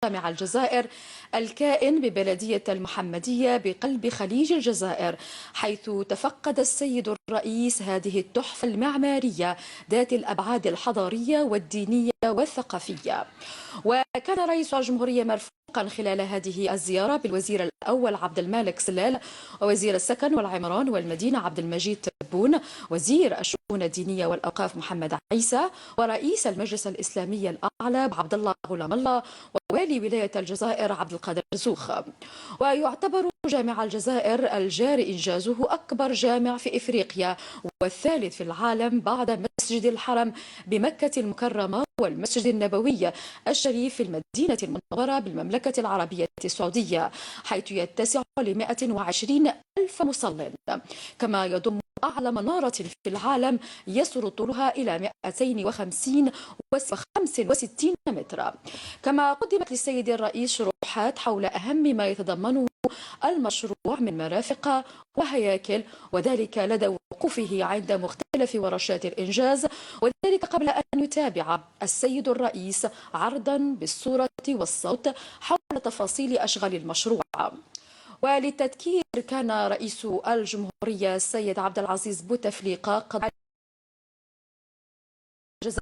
جامع الجزائر الكائن ببلدية المحمدية بقلب خليج الجزائر، حيث تفقد السيد الرئيس هذه التحفة المعمارية ذات الأبعاد الحضارية والدينية والثقافية. وكان رئيس الجمهورية مرفوقا خلال هذه الزيارة بالوزير الأول عبد المالك سلال، ووزير السكن والعمران والمدينة عبد المجيد تبون، وزير الشؤون الدينية والأوقاف محمد عيسى، ورئيس المجلس الإسلامي الأعلى عبد الله غلام الله، ووالي ولاية الجزائر عبد القادر زوخ. ويعتبر جامع الجزائر الجاري إنجازه أكبر جامع في إفريقيا والثالث في العالم بعد مسجد الحرم بمكة المكرمة والمسجد النبوي الشريف في المدينة المنورة بالمملكة العربية السعودية، حيث يتسع ل 120 ألف مصل، كما يضم أعلى منارة في العالم يصل طولها إلى 265 مترا. كما قدمت للسيد الرئيس شروحات حول أهم ما يتضمنه المشروع من مرافق وهياكل، وذلك لدى وقوفه عند مختلف ورشات الإنجاز، وذلك قبل أن يتابع السيد الرئيس عرضا بالصورة والصوت حول تفاصيل أشغال المشروع. وللتذكير، كان رئيس الجمهورية السيد عبد العزيز بوتفليقة قد